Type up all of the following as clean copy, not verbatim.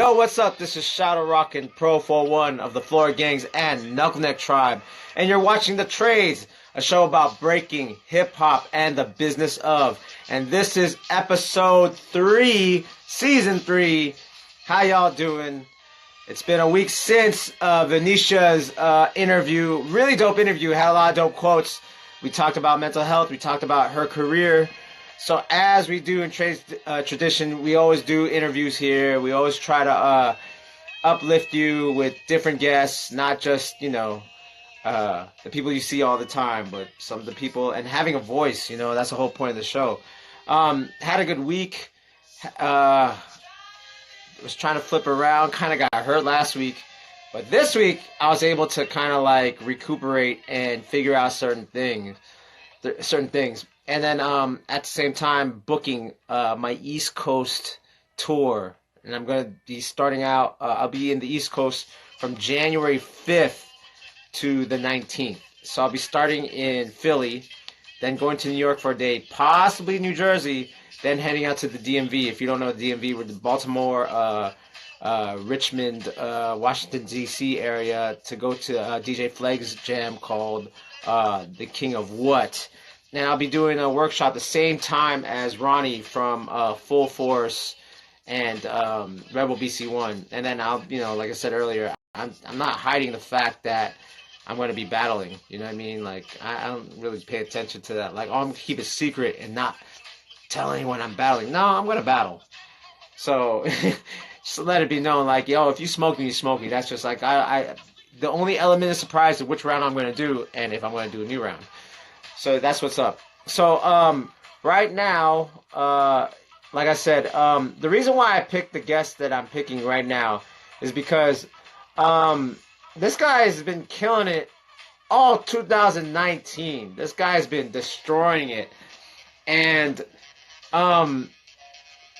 Yo, what's up? This is Shadow Rock and Profo One of the Florida Gangs and Knuckleneck Tribe, and you're watching The Trades, a show about breaking, hip hop, and the business of. And this is episode 3, season 3. How y'all doing? It's been a week since Venetia's interview. Really dope interview. Had a lot of dope quotes. We talked about mental health. We talked about her career. So as we do in trade tradition, we always do interviews here. We always try to uplift you with different guests, not just, the people you see all the time, but some of the people, and having a voice, that's the whole point of the show. Had a good week. Was trying to flip around, kind of got hurt last week. But this week, I was able to kind of like recuperate and figure out certain things. And then at the same time, booking my East Coast tour. And I'm going to be starting out, I'll be in the East Coast from January 5th to the 19th. So I'll be starting in Philly, then going to New York for a day, possibly New Jersey, then heading out to the DMV. If you don't know the DMV, we're the Baltimore, Richmond, Washington, D.C. area to go to DJ Fleg's jam called The King of What. And I'll be doing a workshop the same time as Ronnie from Full Force and Rebel BC1. And then I'll, like I said earlier, I'm not hiding the fact that I'm going to be battling. You know what I mean? Like, I don't really pay attention to that. Like, I'm going to keep it secret and not tell anyone I'm battling. No, I'm going to battle. So just let it be known, like, yo, if you smoke me, you smoke me. That's just like, the only element of surprise is which round I'm going to do and if I'm going to do a new round. So that's what's up. So right now, like I said, the reason why I picked the guest that I'm picking right now is because this guy has been killing it all 2019. This guy's been destroying it. And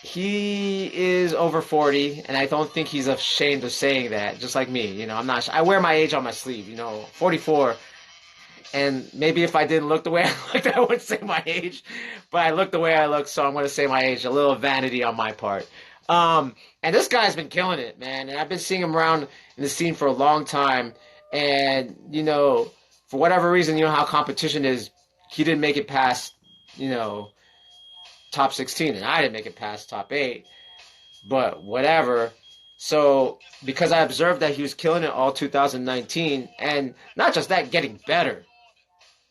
he is over 40, and I don't think he's ashamed of saying that, just like me. I'm not. I wear my age on my sleeve, 44. And maybe if I didn't look the way I looked, I wouldn't say my age. But I look the way I look, so I'm going to say my age. A little vanity on my part. And this guy's been killing it, man. And I've been seeing him around in the scene for a long time. And, for whatever reason, how competition is, he didn't make it past, top 16. And I didn't make it past top 8. But whatever. So because I observed that he was killing it all 2019, and not just that, getting better.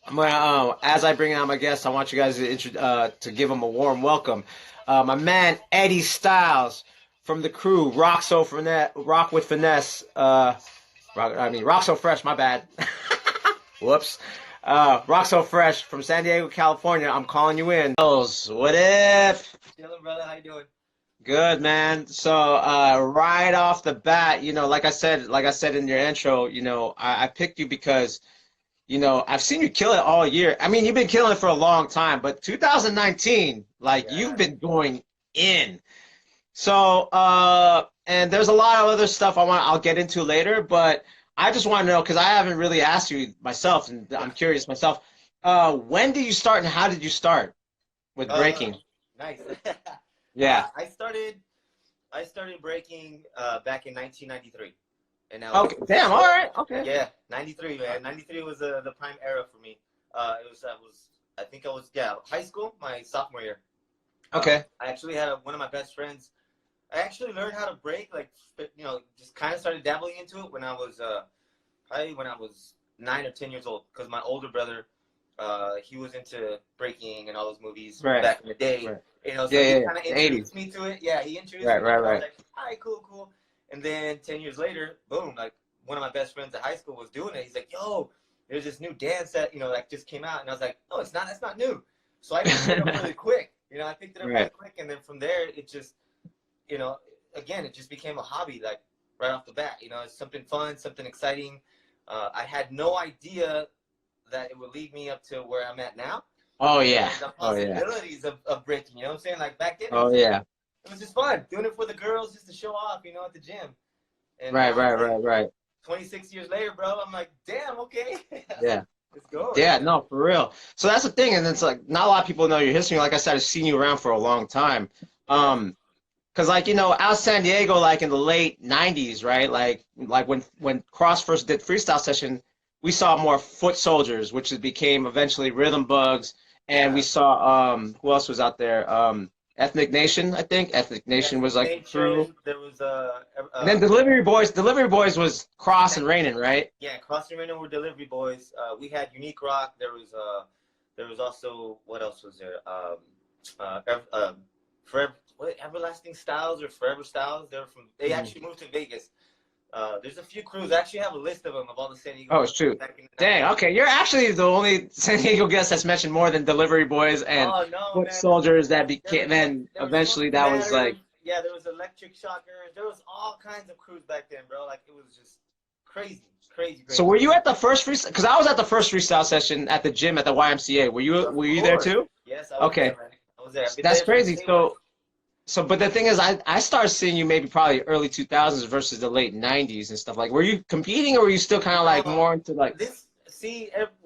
As I bring out my guest, I want you guys to give him a warm welcome. My man Eddie Styles from the crew, Rock with Finesse. Rock So Fresh. My bad. Whoops. Rock So Fresh from San Diego, California. I'm calling you in. What if? Chilling, brother. How you doing? Good, man. So right off the bat, like I said in your intro, I picked you because. I've seen you kill it all year. I mean, you've been killing it for a long time, but 2019, you've been going in. So, and there's a lot of other stuff I'll get into later, but I just want to know, because I haven't really asked you myself, and I'm curious myself. When did you start, and how did you start with breaking? Nice. Yeah. I started breaking back in 1993. And okay. Damn. All right. Okay. Yeah, 93, man. 93 was the prime era for me. I think I was high school, my sophomore year. Okay. I actually had one of my best friends. I actually learned how to break, just kind of started dabbling into it when I was probably when I was 9 or 10 years old. Because my older brother, he was into breaking and all those movies back in the day. Right. So he kind of introduced me to it. Yeah, he introduced me. Right. I was like, all right, cool. And then 10 years later, boom, one of my best friends at high school was doing it. He's like, yo, there's this new dance that, just came out. And I was like, no, it's not. That's not new. So I picked it up really quick. I picked it up really quick. And then from there, it just, again, it just became a hobby, right off the bat. It's something fun, something exciting. I had no idea that it would lead me up to where I'm at now. Oh, yeah. The possibilities of breaking, you know what I'm saying? Like back then. It was just fun doing it for the girls, just to show off, at the gym. And Right. 26 years later, bro, I'm like, damn, okay. Yeah. Let's go. Yeah, no, for real. So that's the thing, and it's like not a lot of people know your history. Like I said, I've seen you around for a long time. Because like out San Diego, like in the late '90s, right? Like when Cross first did freestyle session, we saw more Foot Soldiers, which became eventually Rhythm Bugs, and we Yeah. saw who else was out there? Ethnic Nation, I think. Ethnic Nation was Ethnic like the crew, Nation. There was and then Delivery Boys. Delivery Boys was Cross and Rainin', right? yeah, Crossing Reno were Delivery Boys. We had Unique Rock. There was also what else was there? Forever, what, Everlasting Styles or Forever Styles. They Mhm. actually moved to Vegas. There's a few crews. I actually have a list of them of all the San Diego Oh, crews shoot. back in the Dang. 90s. Okay, you're actually the only San Diego guest that's mentioned more than Delivery Boys and Oh no, Foot man! There was Soldiers that there became. was like Then there was eventually Fruits that was Matters. like. Yeah, there was Electric Shockers. There was all kinds of crews back then, bro. Like it was just crazy, crazy, So crazy. were you at the first freestyle? Because I was at the first freestyle session at the gym at the YMCA. Of Were you there course. too? Yes, I was there, Okay, man. I was there. I've been that's there since crazy. day one. But the thing is, I started seeing you maybe probably early 2000s versus the late 90s and stuff. Like, were you competing or were you still kind of like No, more into like?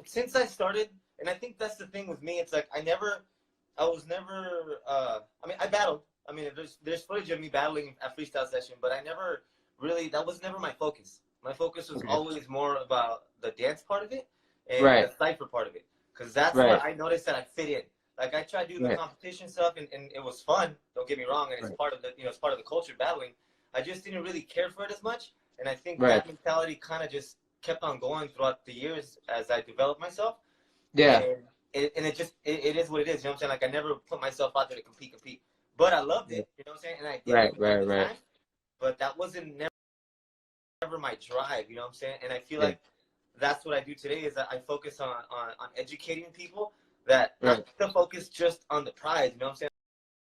since I started, and I think that's the thing with me. It's like I was never. I mean, I battled. I mean, there's footage of me battling at freestyle session, but I never really. That was never my focus. My focus was Okay. always more about the dance part of it and Right, the cipher part of it, because that's where right, I noticed that I fit in. Like I tried doing the right, competition stuff, and it was fun. Don't get me wrong, and it's right, part of the it's part of the culture battling. I just didn't really care for it as much, and I think right. that mentality kind of just kept on going throughout the years as I developed myself, Yeah, and it is what it is. You know what I'm saying? Like I never put myself out there to compete, but I loved yeah. it. You know what I'm saying? And I did it Right, from time right, to right. time, but that wasn't never my drive. You know what I'm saying? And I feel Yeah, like that's what I do today is that I focus on educating people that right. not to focus just on the prize. You know what I'm saying?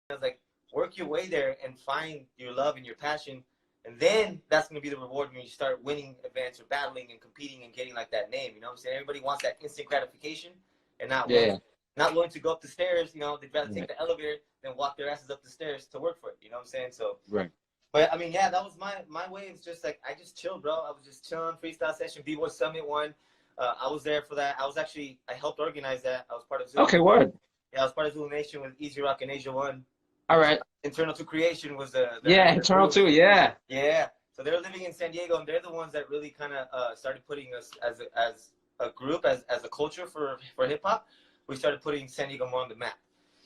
It's like work your way there and find your love and your passion, and then that's gonna be the reward when you start winning events or battling and competing and getting like that name. You know what I'm saying? Everybody wants that instant gratification and Yeah, not willing to go up the stairs. You know, they'd rather yeah. take the elevator than walk their asses up the stairs to work for it. You know what I'm saying? So, Right. but I mean, yeah, that was my way. It's just like I just chilled, bro. I was just chilling. Freestyle session, B-Boy Summit one. I was there for that. I helped organize that. I was part of Zulu. Okay, word. Yeah, I was part of Zulu Nation with Easy Rock and Asia One. All right. Internal to Creation was the Yeah, their Eternal group. too. Yeah. Yeah, so they're living in San Diego, and they're the ones that really kind of started putting us as a group, as a culture for hip hop. We started putting San Diego more on the map,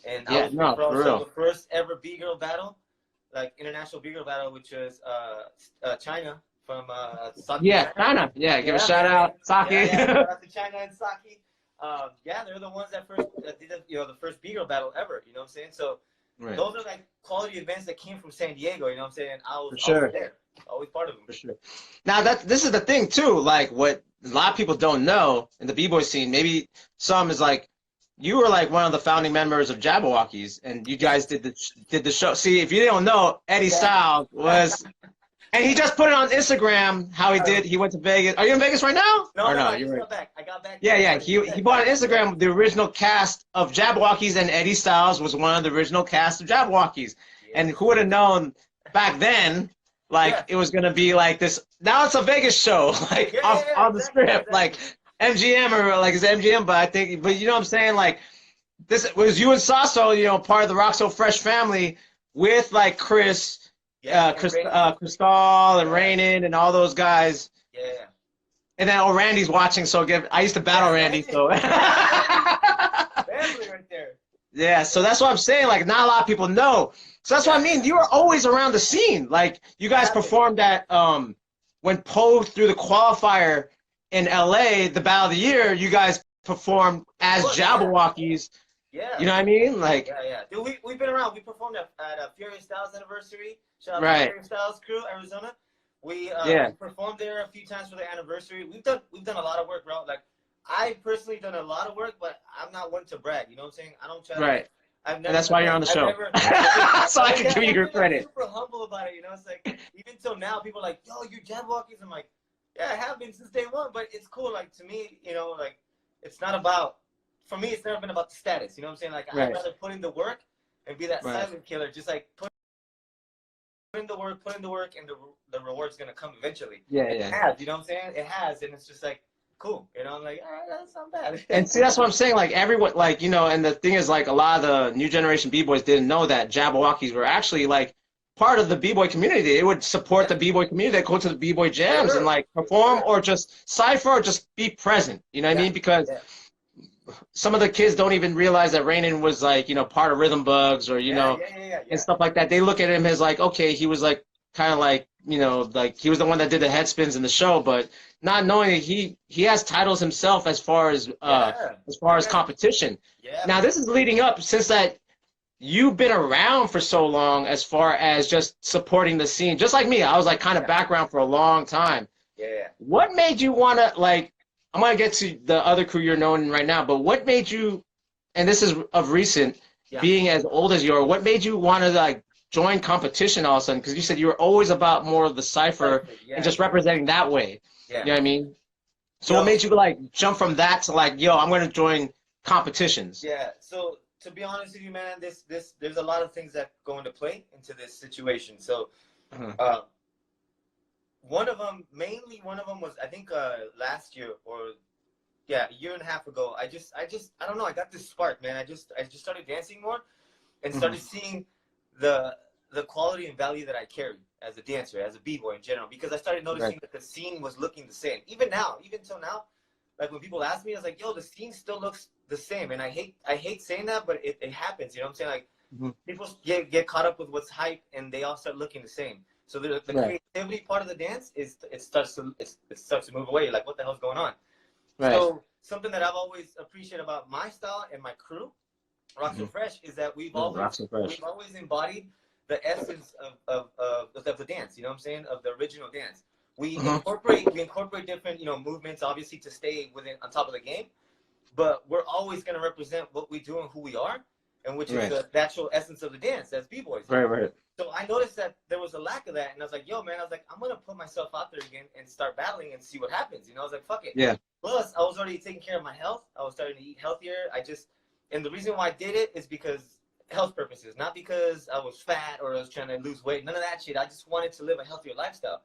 and I Yeah. was there No, for for also real. the first ever B girl battle, like international B girl battle, which was China from Saki, Yeah, China. China. Yeah, give a Yeah, shout man. out, Saki. Yeah. Shout out to China and Saki. Yeah, they're the ones that first did the first B girl battle ever. You know what I'm saying? So Right. those are like quality events that came from San Diego. You know what I'm saying? For I was sure. there, always part of them. For sure. Now this is the thing too. Like what a lot of people don't know in the b-boy scene. Maybe some is like you were like one of the founding members of Jabberwockies, and you guys did the show. See, if you don't know, Eddie Yeah. Styles was, and he just put it on Instagram how he did. He went to Vegas. Are you in Vegas right now? No, Or no, no? I You're just right. got back. I got back. Yeah, yeah. He bought on Instagram the original cast of Jabberwockies, and Eddie Styles was one of the original cast of Jabberwockies. And Yes. who would have known back then, like Yeah. it was gonna be like this. Now it's a Vegas show, like off on the Exactly, strip, like exactly. MGM or like it's MGM, but I think, but you know what I'm saying, like this was you and Sasso, part of the Rock So Fresh family with like Yeah, and Randy. Cristal and Yeah, Rainin and all those guys. yeah. And then Randy's watching, so I used to battle Yeah, Randy, Randy. so Family right there. yeah, so that's what I'm saying. Like, not a lot of people know. So that's what I Yeah, mean. You were always around the scene. Like, you I guys have been. performed at when Poe threw the qualifier in LA, the Battle of the Year. You guys performed Of as course, yeah. Jabberwockies. Yeah. You know what I mean? Like, Yeah. Dude, we've been around. We performed at Furious Styles anniversary. Shout out to the right? Furious Styles crew, Arizona. We Yeah, performed there a few times for the anniversary. We've done a lot of work, bro. Like I personally done a lot of work, but I'm not one to brag. You know what I'm saying? I don't try to. right. I've And never. that's why you're on the I've show, never. so I can give you your I've been, like, credit. super humble about it. You know, it's like even till now, people are like, "Yo, you're Jabberwockies." I'm like, "Yeah, I have been since day one." But it's cool. Like to me, like it's not about. For me, it's never been about the status. You know what I'm saying? Like Right, I'd rather put in the work and be that right. silent killer. Just like put in the work, and the reward's gonna come eventually. Yeah, It yeah. has. You know what I'm saying? It has, and it's just like cool. I'm like, all right, that's not bad. And see, that's what I'm saying. Like everyone, and the thing is, like a lot of the new generation b-boys didn't know that Jabberwockies were actually like part of the b-boy community. It would support the b-boy community. They go to the b-boy jams and Sure. like perform Sure. or just cypher or just be present. You know what I Yeah. mean? Because Yeah. some of the kids don't even realize that Rainin was like, part of Rhythm Bugs or, Yeah. Yeah. Yeah. Yeah. and Yeah. stuff like that. They look at him as like, okay, he was like kind of like, like he was the one that did the head spins in the show, but not knowing that he has titles himself Yeah. as far My as man. competition. Yeah, Now man. this is leading up since that you've been around for so long as far as just supporting the scene. Just like me, I was like kind of Yeah. background for a long time. Yeah. Yeah. What made you want to like? I'm gonna get to the other crew you're known right now, but what made you? And this is of recent, Yeah. being as old as you are. What made you want to like join competition all of a sudden? Because you said you were always about more of the cipher Perfect. and Yeah. just representing that way. Yeah. You know what I mean? So what Yo. made you like jump from that to like, yo, I'm gonna join competitions? Yeah. So to be honest with you, man, there's a lot of things that go into play into this situation. So, Uh-huh. uh, mainly one of them was I think last year or yeah, a year and a half ago. I don't know. I got this spark, man. I just started dancing more and Mhm. started seeing the the quality and value that I carry as a dancer, as a b-boy in general, because I started Right. noticing that the scene was looking the same. Even now, even till now, like when people ask me, I was like, yo, the scene still looks the same. And I hate saying that, but it happens. You know what I'm saying? Like Mhm. people get caught up with what's hype and they all start looking the same. So the Right. creativity part of the dance is it starts to move away. You're like, what the hell's going on? Right. So something that I've always appreciated about my style and my crew, Rock So Mhm. Fresh, is that we've Mm, always Rocks and Fresh. we've always embodied the essence of the dance. You know what I'm saying? Of the original dance. We Mhm. incorporate we incorporate different movements, obviously, to stay within on top of the game. But we're always going to represent what we do and who we are, and which is Right. the actual essence of the dance as b-boys. Right. Right. So I noticed that there was a lack of that, and I was like, "Yo, man," I was like, "I'm gonna put myself out there again and start battling and see what happens." I was like, "Fuck it." Yeah. Plus, I was already taking care of my health. I was starting to eat healthier. And the reason why I did it is because health purposes, not because I was fat or I was trying to lose weight. None of that shit. I just wanted to live a healthier lifestyle.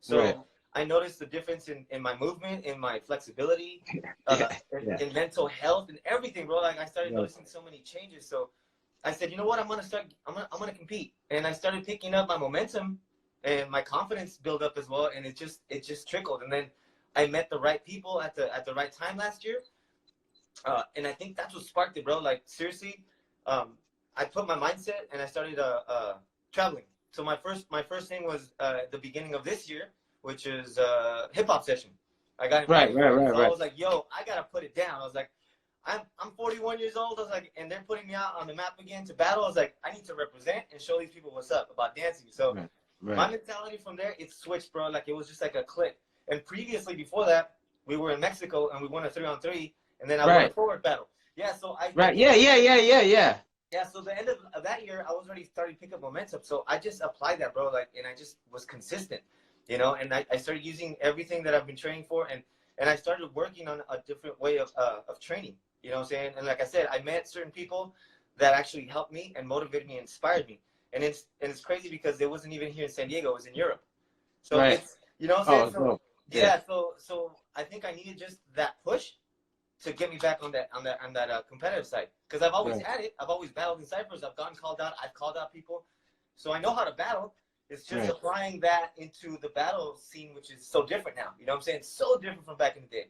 Right. So I noticed the difference in my movement, in my flexibility, Yeah. Yeah. in mental health, and everything, bro. Like I started Yeah. noticing so many changes. So I said, you know what? I'm gonna compete, and I started picking up my momentum, and my confidence built up as well, and it just trickled. And then I met the right people at the right time last year, and I think that's what sparked it, bro. Like seriously, I put my mindset and I started traveling. So my first thing was the beginning of this year, which is hip hop session. I got Right. invited Right. for it, Right. so I Right. was like, yo, I gotta put it down. I was like, I'm 41 years old. I was like, and they're putting me out on the map again to battle. I was like, I need to represent and show these people what's up about dancing. So Right. my Right. mentality from there, it switched, bro. Like it was just like a click. And previously, before that, we were in Mexico and we won a 3-on-3, and then I won a Right. forward battle. Yeah, so I Right. did Yeah. it. Yeah. Yeah. Yeah. Yeah. Yeah, so the end of that year, I was already starting to pick up momentum. So I just applied that, bro. Like, and I just was consistent, and I started using everything that I've been training for, and I started working on a different way of training. You know what I'm saying? And like I said, I met certain people that actually helped me and motivated me and inspired me. And it's crazy because it wasn't even here in San Diego; it was in Europe. So Right. it's you know what I'm Oh, saying. So no. Yeah. yeah, so I think I needed just that push to get me back on that competitive side, because I've always Right. had it. I've always battled in ciphers. I've gotten called out. I've called out people, so I know how to battle. It's just Right. applying that into the battle scene, which is so different now. You know what I'm saying? It's so different from back in the day.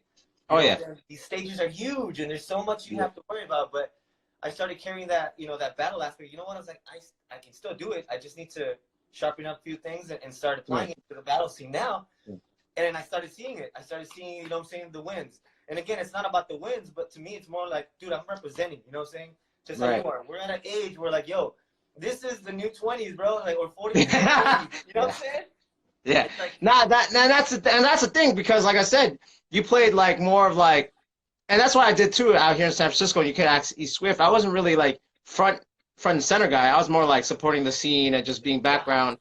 Oh yeah. These stages are huge, and there's so much you Yeah. have to worry about. But I started carrying that battle aspect. You know what? I was like, I can still do it. I just need to sharpen up a few things and start applying Right. it to the battle scene now. Yeah. And then I started seeing it. I started seeing, you know what I'm saying, the wins. And again, it's not about the wins, but to me, it's more like, dude, I'm representing, you know what I'm saying? Just like Right. you are. We're at an age where like, yo, this is the new 20s, bro, like, or 40s, 50s. You know what I'm saying? Yeah. It's like, That's the thing because like I said, you played like more of like, and that's what I did too out here in San Francisco. You could ask East Swift. I wasn't really like front and center guy. I was more like supporting the scene and just being yeah, background.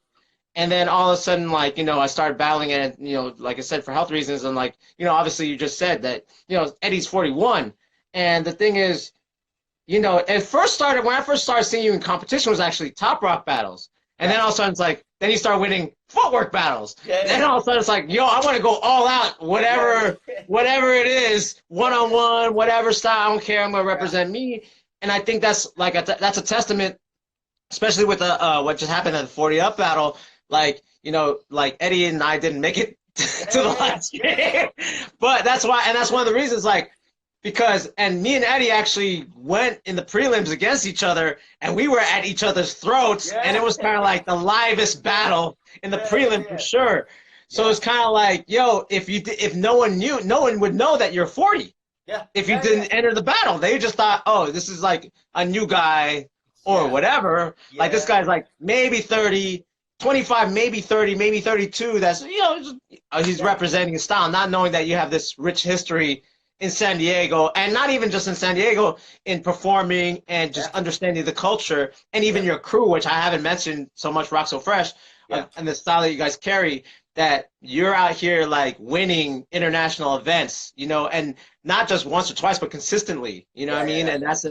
And then all of a sudden, like, I started battling it, like I said, for health reasons. And like, obviously you just said that, Eddie's 41. And the thing is, when I first started seeing you in competition was actually Top Rock battles. And then yeah, all of a sudden it's like, then you start winning footwork battles. yeah, Then all of a sudden it's like, yo, I want to go all out, yeah, whatever it is, one-on-one, whatever style, I don't care, I'm going to yeah, represent me. And I think that's like that's a testament especially with the what just happened at the 40 up battle. Like, like Eddie and I didn't make it to the last game, but that's one of the reasons. Like, because and me and Eddie actually went in the prelims against each other, and we were at each other's throats, and it was kind of like the livest battle in the prelim for sure. So it's kind of like, yo, if no one knew, no one would know that you're 40. If you didn't enter the battle, they just thought, oh, this is like a new guy or whatever. Like this guy's like maybe 30, 25, maybe 30, maybe 32. That's, he's representing his style, not knowing that you have this rich history in San Diego, and not even just in San Diego, in performing and just understanding the culture, and even your crew, which I haven't mentioned so much, Rock So Fresh, and the style that you guys carry, that you're out here like winning international events, and not just once or twice, but consistently, what I mean? And that's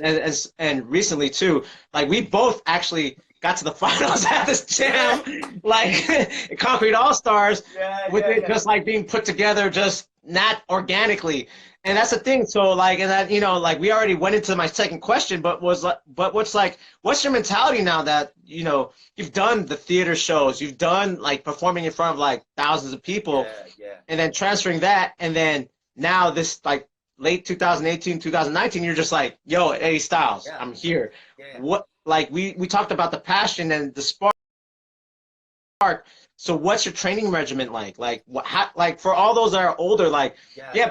and recently too, like we both actually got to the finals at this jam, like Concrete All Stars, with it just like being put together, just not organically. And that's the thing. So like, and that, like we already went into my second question, but what's your mentality now that, you've done the theater shows, you've done like performing in front of like thousands of people, and then transferring that, and then now this like late 2018, 2019, you're just like, yo, Eddie Styles, I'm here. What, like we talked about the passion and the spark. So what's your training regimen like? Like like for all those that are older, like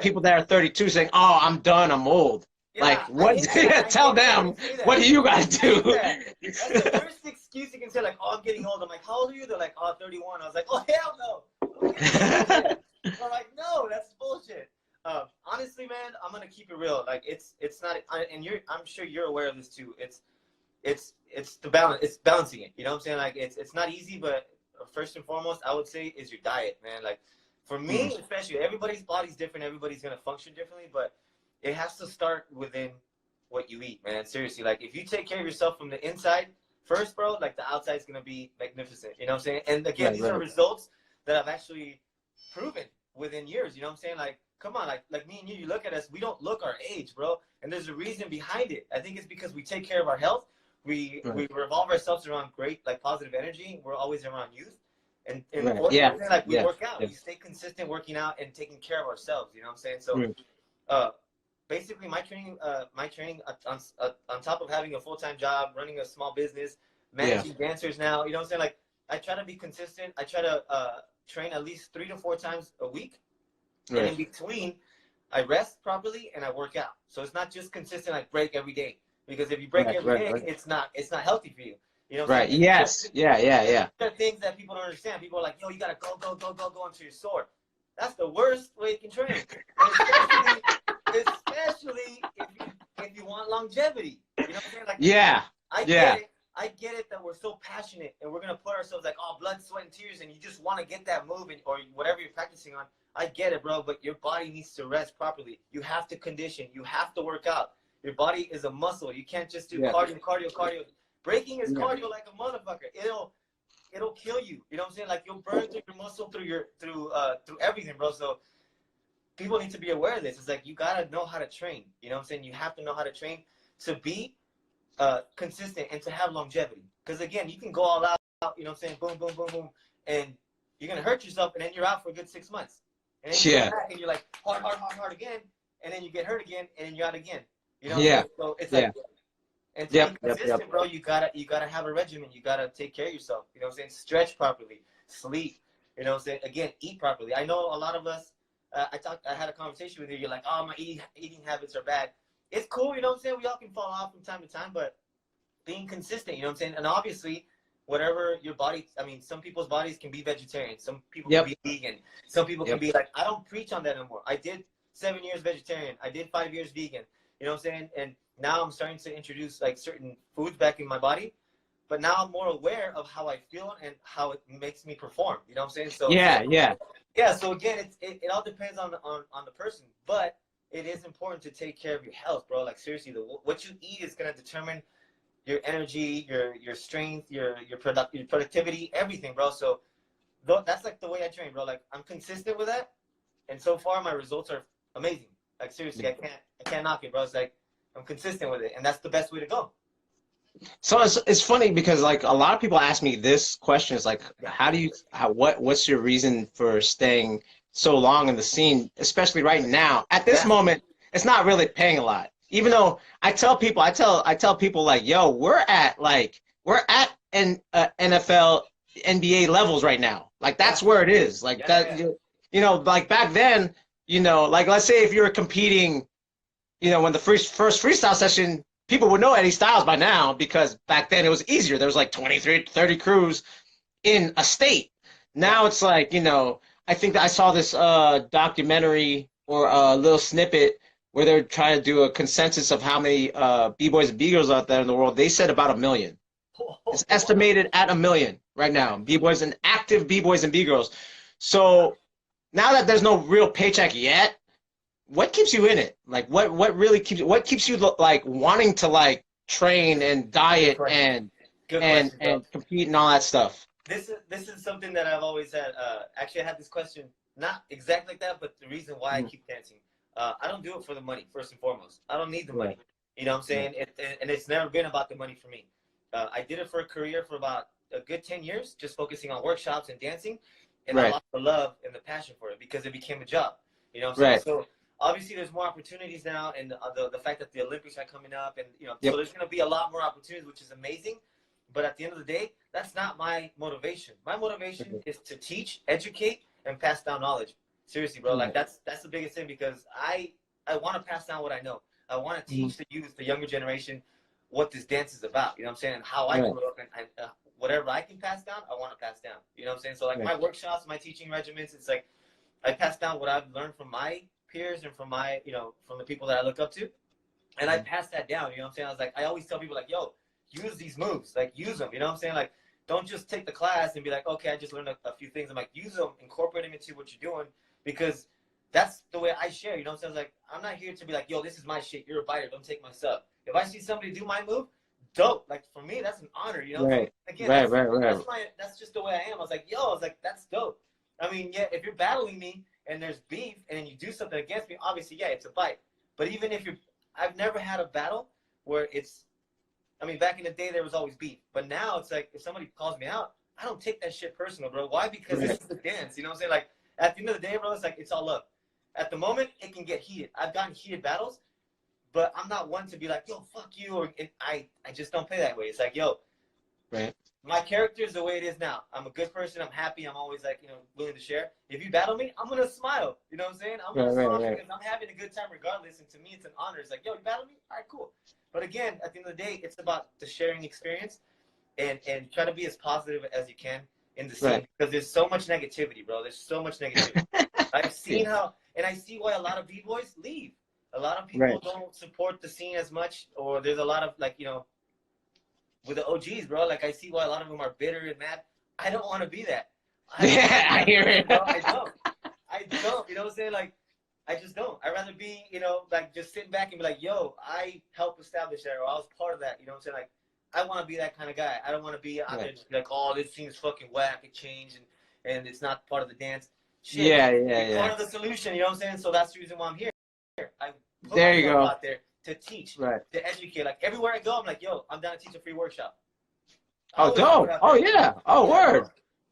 people that are 32 saying, "Oh, I'm done, I'm old." Like what? Tell them what do you guys do? That's the worst excuse you can say. Like, "Oh, I'm getting old." I'm like, "How old are you?" They're like, "Oh, 31." I was like, "Oh, hell no!" I'm like, "No, that's bullshit." Honestly, man, I'm gonna keep it real. Like, it's not, and I'm sure you're aware of this too. It's the balance. It's balancing it. You know what I'm saying? Like, it's not easy, but first and foremost, I would say is your diet, man. Like for me, especially, everybody's body's different. Everybody's gonna function differently, but it has to start within what you eat, man. Seriously, like if you take care of yourself from the inside first, bro, like the outside's gonna be magnificent. You know what I'm saying? And again, these are results that I've actually proven within years. You know what I'm saying? Like, come on, like me and you look at us, we don't look our age, bro. And there's a reason behind it. I think it's because we take care of our health. We revolve ourselves around great, like positive energy. We're always around youth. And like we work out. We stay consistent working out and taking care of ourselves. You know what I'm saying? So basically my training on top of having a full-time job, running a small business, managing dancers now, you know what I'm saying? Like I try to be consistent. I try to train at least 3 to 4 times a week. And in between, I rest properly and I work out. So it's not just consistent, like break every day. Because if you break every day, it's not healthy for you. You know what I'm saying? Yes. Yeah. There are things that people don't understand. People are like, yo, you gotta go until you're sore. That's the worst way you can train. Especially if you want longevity. You know what I'm saying? Like I get it that we're so passionate and we're gonna put ourselves like, oh, blood, sweat, and tears, and you just want to get that move or whatever you're practicing on. I get it, bro, but your body needs to rest properly. You have to condition. You have to work out. Your body is a muscle. You can't just do cardio. Breaking is cardio like a motherfucker. It'll kill you. You know what I'm saying? Like you'll burn through your muscle through everything, bro. So people need to be aware of this. It's like you gotta know how to train. You know what I'm saying? You have to know how to train to be consistent and to have longevity. Because again, you can go all out. You know what I'm saying? Boom, boom, boom, boom, and you're gonna hurt yourself, and then you're out for a good 6 months. And then you come back and you're like hard again, and then you get hurt again, and then you're out again. You know? So it's like, and to be consistent, bro, you gotta have a regimen. You gotta take care of yourself. You know what I'm saying? Stretch properly, sleep. You know what I'm saying? Again, eat properly. I know a lot of us. I had a conversation with you. You're like, oh, my eating habits are bad. It's cool. You know what I'm saying? We all can fall off from time to time, but being consistent. You know what I'm saying? And obviously, whatever your body. I mean, some people's bodies can be vegetarian. Some people can be vegan. Some people can be like, I don't preach on that anymore. I did 7 years vegetarian. I did 5 years vegan. You know what I'm saying? And now I'm starting to introduce like certain foods back in my body, but now I'm more aware of how I feel and how it makes me perform. You know what I'm saying? So So again, it all depends on the person, but it is important to take care of your health, bro. Like seriously, what you eat is gonna determine your energy, your strength, your productivity, everything, bro. So that's like the way I train, bro. Like I'm consistent with that, and so far my results are amazing. Like seriously, I can't knock it, bro. It's like I'm consistent with it, and that's the best way to go. So it's funny because like a lot of people ask me this question is like, Yeah. what's your reason for staying so long in the scene, especially right now? At this Yeah. moment, it's not really paying a lot. Even though I tell people like, yo, we're at NFL, NBA levels right now. Like Yeah. that's where it is. Like Yeah. Yeah. that, Yeah. like back then, like let's say if you were competing when the first freestyle session, people would know Eddie Styles by now because back then it was easier. There was like 23, 30 crews in a state. Yeah. Now it's like, I think that I saw this documentary or a little snippet where they're trying to do a consensus of how many B-boys and B-girls out there in the world. They said about 1 million. It's Wow. estimated at 1 million right now, B-boys and active B-boys and B-girls. So now that there's no real paycheck yet, what keeps you in it? Like what keeps you like wanting to like train and Good diet question. and Good and question, bro. and compete and all that stuff? This is something that I've always had. Actually, I had this question, not exactly like that, but the reason why I Mm, keep dancing. I don't do it for the money, first and foremost. I don't need the right, money. You know what I'm right, saying? And it's never been about the money for me. I did it for a career for about a good 10 years, just focusing on workshops and dancing. And I right, lost the love and the passion for it because it became a job. You know what I'm saying? right. So obviously there's more opportunities now, and the fact that the Olympics are coming up, and so Yep. there's going to be a lot more opportunities, which is amazing. But at the end of the day, that's not my motivation. My motivation is to teach, educate, and pass down knowledge. Seriously, bro. Like Right. that's the biggest thing because I want to pass down what I know. I want to Mhm. teach the youth, the younger generation, what this dance is about. You know what I'm saying? And how I Right. grew up, and whatever I can pass down, I want to pass down. You know what I'm saying? So like Right. my workshops, my teaching regimens, it's like I pass down what I've learned from my peers and from my from the people that I look up to, and I Mhm. pass that down. You know what I'm saying? I was like, I always tell people like, yo, use these moves, like use them. You know what I'm saying? Like, don't just take the class and be like, okay, I just learned a few things. I'm like, use them, incorporate them into what you're doing, because that's the way I share. You know what I'm saying? I was like, I'm not here to be like, yo, this is my shit. You're a biter. Don't take my stuff. If I see somebody do my move, dope. Like for me, that's an honor. You know. Right. Again, Right. Right. Right. that's just the way I am. I was like, yo, I was like, that's dope. I mean, yeah, if you're battling me and there's beef and then you do something against me, obviously, yeah, it's a fight. But even if you're I've never had a battle where it's. I mean, back in the day, there was always beef, but now it's like if somebody calls me out, I don't take that shit personal, bro. Why? Because this Right. is the dance. You know what I'm saying? Like at the end of the day, bro, it's like it's all up. At the moment, it can get heated. I've gotten heated battles, but I'm not one to be like, yo, fuck you, or I just don't play that way. It's like, yo, Right. my character is the way it is now. I'm a good person. I'm happy. I'm always like, willing to share. If you battle me, I'm gonna smile. You know what I'm saying? I'm Right. gonna Right. smile Right. because I'm having a good time regardless. And to me, it's an honor. It's like, yo, you battle me? All right, cool. But again, at the end of the day, it's about the sharing experience and try to be as positive as you can in the scene Right. because there's so much negativity, bro. There's so much negativity. I've seen Yeah. how, and I see why a lot of b-boys leave. A lot of people Right. don't support the scene as much, or there's a lot of like, with the OGs, bro. Like I see why a lot of them are bitter and mad. I don't want to be that. I don't want to Yeah. be I that hear person, it. bro. I don't. I don't. You know what I'm saying? Like, I just don't. I'd rather be, like just sitting back and be like, yo, I helped establish that, or I was part of that. You know what I'm saying? Like, I want to be that kind of guy. I don't want to be out there Right. just be like, oh, this seems fucking whack. It changed and it's not part of the dance. Shit, Yeah. Yeah. be part Yeah. of the solution. You know what I'm saying? So that's the reason why I'm here. I put There you myself go. out there to teach, Right. to educate. Like everywhere I go, I'm like, yo, I'm down to teach a free workshop. I Oh, always put it dope. out Oh, there. yeah. Oh, Yeah, bro. word.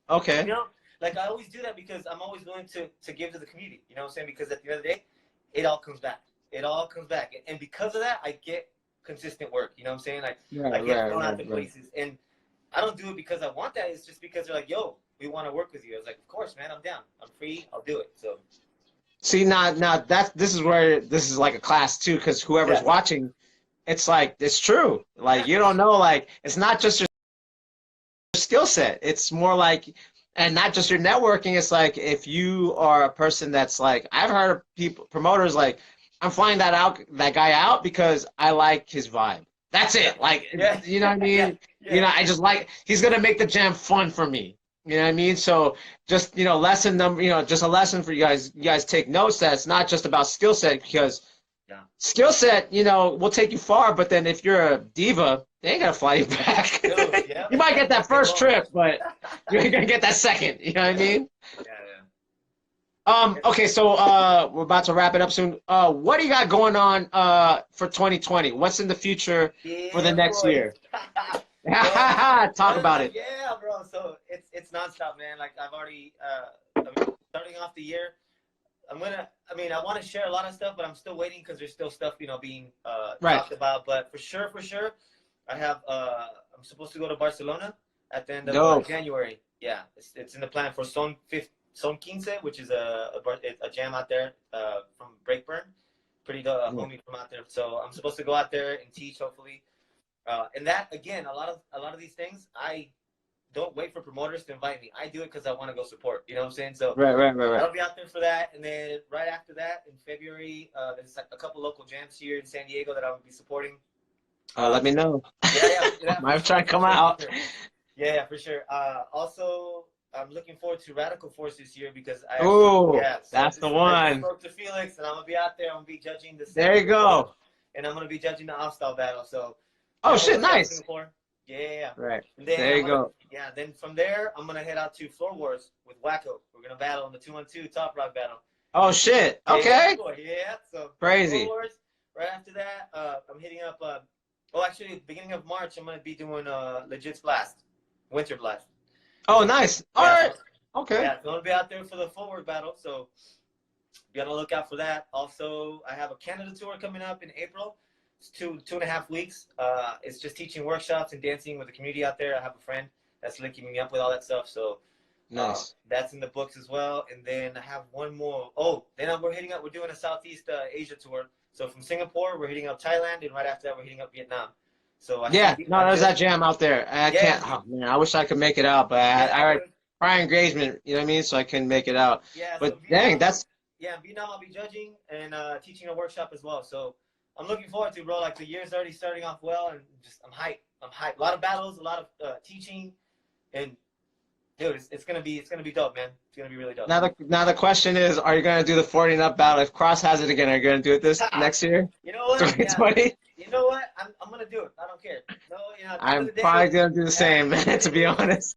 Okay. Like I always do that because I'm always willing to give to the community. You know what I'm saying? Because at the end of the day, it all comes back. It all comes back. And because of that, I get consistent work. You know what I'm saying? Like Right. I get Right. thrown out Right. to Right. places. And I don't do it because I want that. It's just because they're like, yo, we want to work with you. I was like, of course, man, I'm down. I'm free. I'll do it. So See, now this is where this is like a class too, because whoever's yeah. watching, it's like it's true. Like Yeah. you don't know, like it's not just your skill set. It's more like, and not just your networking. It's like if you are a person that's like, I've heard of people, promoters like, I'm flying that guy out because I like his vibe. That's Yeah. it. Like, Yeah. you know what I Yeah. mean? Yeah. I just like he's gonna make the jam fun for me. You know what I mean? So just lesson number, just a lesson for you guys. You guys take notes that it's not just about skill set because Yeah. skill set, will take you far, but then if you're a diva, they ain't gonna fly you back. Dude, yeah. You might get that They first won't. trip, but you ain't gonna get that second. You know what I mean? Yeah. Yeah. Okay, so we're about to wrap it up soon. What do you got going on for 2020? What's in the future for the Yeah, next boy. year? Well, Talk about it. yeah, bro. So it's nonstop, man. Like I've already starting off the year. I mean, I want to share a lot of stuff, but I'm still waiting because there's still stuff, being Right. talked about. But for sure, I have. I'm supposed to go to Barcelona at the end of Dope. January. Yeah, it's in the plan for Son 15, which is a jam out there from Breakburn. Pretty Yeah. homie from out there. So I'm supposed to go out there and teach, hopefully. And that again, a lot of these things, I don't wait for promoters to invite me. I do it because I want to go support. You know what I'm saying? So Right. I'll be out there for that, and then right after that, in February, there's like a couple local jams here in San Diego that I will be supporting. Let me know. Yeah, Might for try sure, to come out. for sure. Yeah, for sure. Also, I'm looking forward to Radical Force this year because Ooh, yeah, so that's the I just one. spoke to Felix, and I'm gonna be out there. I'm gonna be judging the There you Singapore, go. and I'm gonna be judging the off-style battle. So be Oh on the shit, lookout, nice. Singapore. Yeah. Right. And then There you go. then from there, I'm gonna head out to Floor Wars with Wacko. We're gonna battle in the 2-on-2 Top Rock battle. Oh shit. Yeah, Okay. boy. Yeah. So Floor Crazy. Wars. Right after that, I'm hitting up. Actually, beginning of March, I'm gonna be doing Legit Blast, Winter Blast. Oh, nice. All Yeah. right. So, Okay. yeah, so I'm gonna be out there for the forward battle. So be on the lookout for that. Also, I have a Canada tour coming up in April. It's 2.5 weeks. It's just teaching workshops and dancing with the community out there. I have a friend that's linking me up with all that stuff. So Nice. that's in the books as well. And then I have one more. Oh, then we're hitting up. We're doing a Southeast Asia tour. So from Singapore, we're hitting up Thailand, and right after that, we're hitting up Vietnam. So Yeah. No, there's that jam out there. I yeah, can't. Oh man, I wish I could make it out, but I had dude. prior engagement. You know what I mean? So I couldn't make it out. Yeah. So But Vietnam, dang, that's yeah, in Vietnam, I'll be judging and teaching a workshop as well. So I'm looking forward to, bro. Like the year's already starting off well, and just I'm hyped. I'm hyped. A lot of battles, a lot of teaching, and dude, it's gonna be dope, man. It's gonna be really dope. now the question is, are you gonna do the 40 and up battle? If Cross has it again, are you gonna do it this next year? You know what? 2020? You know what? I'm gonna do it. I don't care. No, at the end I'm of the day, probably gonna do the same, man, to be honest.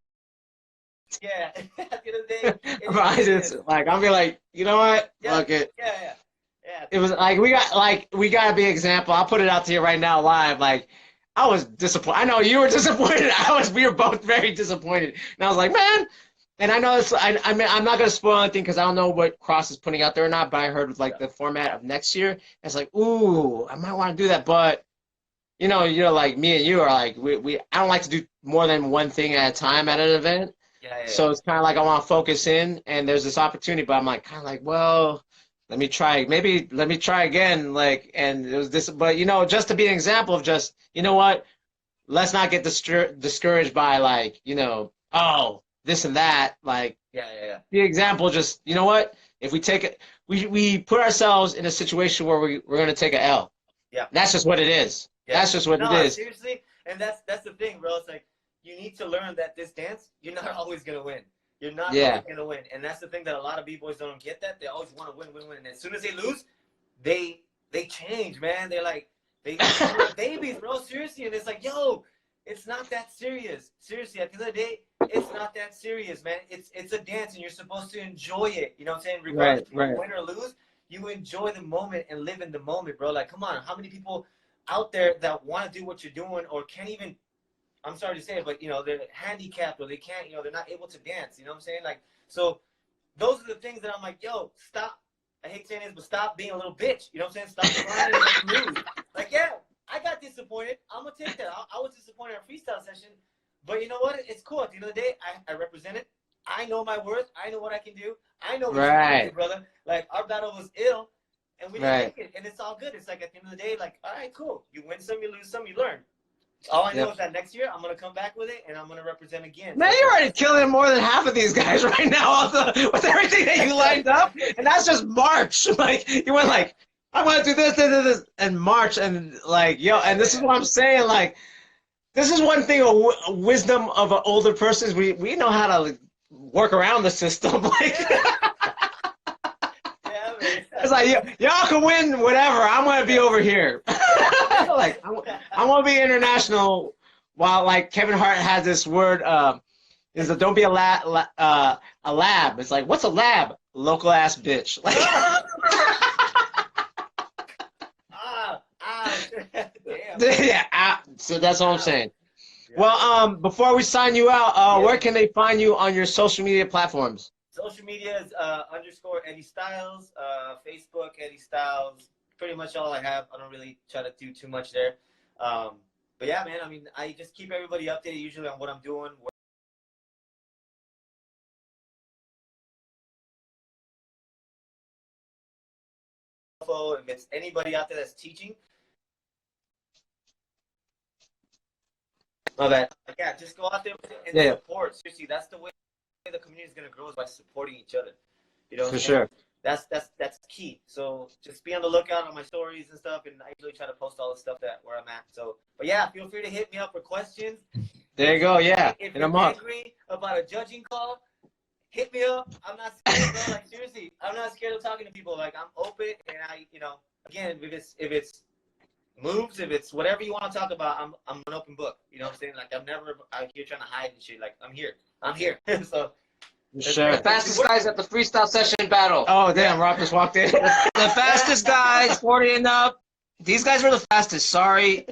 yeah. At the end of the day, I'm gonna be like, you know what? yeah, Fuck it. yeah. It was like we got a big example. I'll put it out to you right now live. Like I was disappointed. I know you were disappointed. We were both very disappointed. And I was like, man. And I know I mean I'm not gonna spoil anything because I don't know what Cross is putting out there or not. But I heard like the format of next year. It's like, ooh, I might want to do that. But you're like me and you are like we I don't like to do more than one thing at a time at an event. Yeah. So it's kind of like I want to focus in, and there's this opportunity, but I'm like kind of like, well, let me try. Maybe let me try again. Like, and it was this, but just to be an example of just, you know what? Let's not get discouraged by like, oh, this and that. Like, Yeah. the example, just you know what? If we take it, we put ourselves in a situation where we're gonna take a L. Yeah. That's just what it is. Yeah. That's just what it is. Seriously, and that's the thing, bro. It's like you need to learn that this dance, you're not always gonna win. You're not always gonna win, and that's the thing that a lot of b-boys don't get. That they always want to win, and as soon as they lose, they change, man. They're like become like babies, bro. Seriously, and it's like, yo, it's not that serious. Seriously, at the end of the day, it's not that serious, man. It's a dance, and you're supposed to enjoy it. You know what I'm saying? Regardless if you win or lose, you enjoy the moment and live in the moment, bro. Like, come on, how many people out there that want to do what you're doing or can't even, I'm sorry to say it, but they're handicapped or they can't, they're not able to dance. You know what I'm saying? Like, so those are the things that I'm like, yo, stop. I hate saying this, but stop being a little bitch. You know what I'm saying? Stop crying and lose. Like, yeah, I got disappointed. I'm gonna take that. I was disappointed at freestyle session, but you know what? It's cool. At the end of the day, I represent it. I know my worth. I know what I can do. I know what you can do, brother. Like, our battle was ill, and we didn't make it, and it's all good. It's like at the end of the day, like, all right, cool. You win some, you lose some, you learn. All I know is that next year I'm gonna come back with it and I'm gonna represent again. Man, you're already killing more than half of these guys right now with everything that you lined up, and that's just March. Like you went like, I'm gonna do this, and March, and like and this is what I'm saying. Like, this is one thing of wisdom of an older person is we know how to like, work around the system. Like, it's like y'all can win whatever. I'm gonna be over here. Like I want to be international. While like Kevin Hart has this word, is that don't be a lab. It's like, what's a lab? local ass bitch. Like, Damn. yeah, so that's all I'm saying. Yeah. Well, before we sign you out, Yeah. where can they find you on your social media platforms? Social media is _ Eddie Styles. Facebook, Eddie Styles. Pretty much all I have. I don't really try to do too much there. But yeah, man, I mean, I just keep everybody updated usually on what I'm doing. If it's anybody out there that's teaching, my bad. Yeah, just go out there and support. Seriously, that's the way the community is going to grow, is by supporting each other. You know, For sure. That's key. So just be on the lookout on my stories and stuff, and I usually try to post all the stuff where I'm at. So, but yeah, feel free to hit me up for questions. There you go. Yeah, if in you're a month. angry about a judging call, hit me up. I'm not scared, bro. Like, seriously, I'm not scared of talking to people. Like, I'm open, and again, if it's moves, if it's whatever you want to talk about, I'm an open book. You know what I'm saying? Like, I'm never out here trying to hide and shit. Like, I'm here. So. Sure. The fastest guys at the freestyle session battle. Oh, damn, Rob just walked in. The fastest guys, 40 and up. These guys were the fastest. Sorry,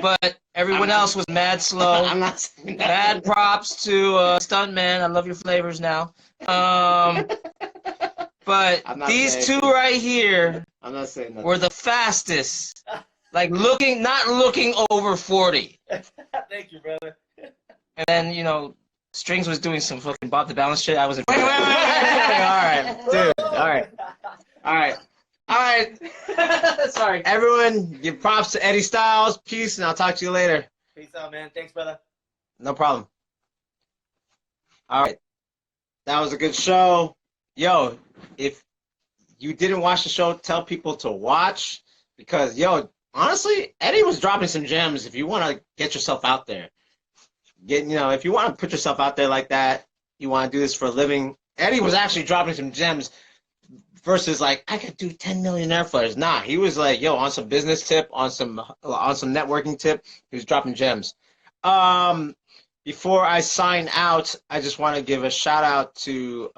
but everyone else was mad slow. I'm not saying that. Bad props to Stuntman. I love your flavors now. But these two right here I'm not saying that. were the fastest. Like not looking over 40. Thank you, brother. And then, Strings was doing some fucking Bob the Balance shit. I was in. Wait. All right, dude. All right. Sorry. Everyone, give props to Eddie Styles. Peace, and I'll talk to you later. Peace out, man. Thanks, brother. No problem. All right. That was a good show. Yo, if you didn't watch the show, tell people to watch, because, yo, honestly, Eddie was dropping some gems. If you want to get yourself out there, if you want to put yourself out there like that, you want to do this for a living, Eddie was actually dropping some gems versus like, I could do 10 million airflares. Nah, he was like, yo, on some business tip, on some networking tip, he was dropping gems. Before I sign out, I just want to give a shout out to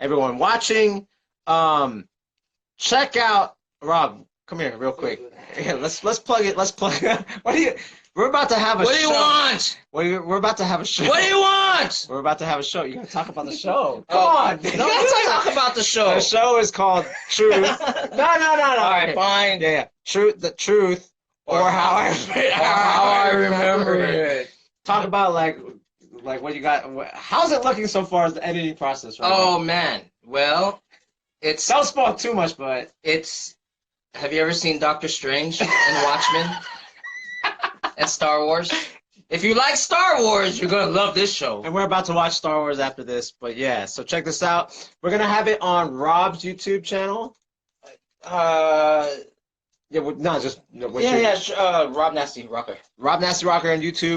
everyone watching. Check out Rob. Come here, real quick. Yeah, let's plug it. Let's plug it. We're about to have a show. What do you want? We're about to have a show. What do you want? We're about to have a show. You gotta talk about the show. Come Oh, on. No, let's talk about the show. The show is called Truth. No. All right, fine. Yeah. The truth, or how I remember it. Talk about like what you got. How's it looking so far as the editing process right Oh now? man, well, it's Don't spoil too much, but it's. Have you ever seen Doctor Strange and Watchmen and Star Wars? If you like Star Wars, you're gonna love this show. and we're about to watch Star Wars after this. But yeah, so check this out. We're gonna have it on Rob's YouTube channel. Yeah, Rob Nasty Rocker on YouTube.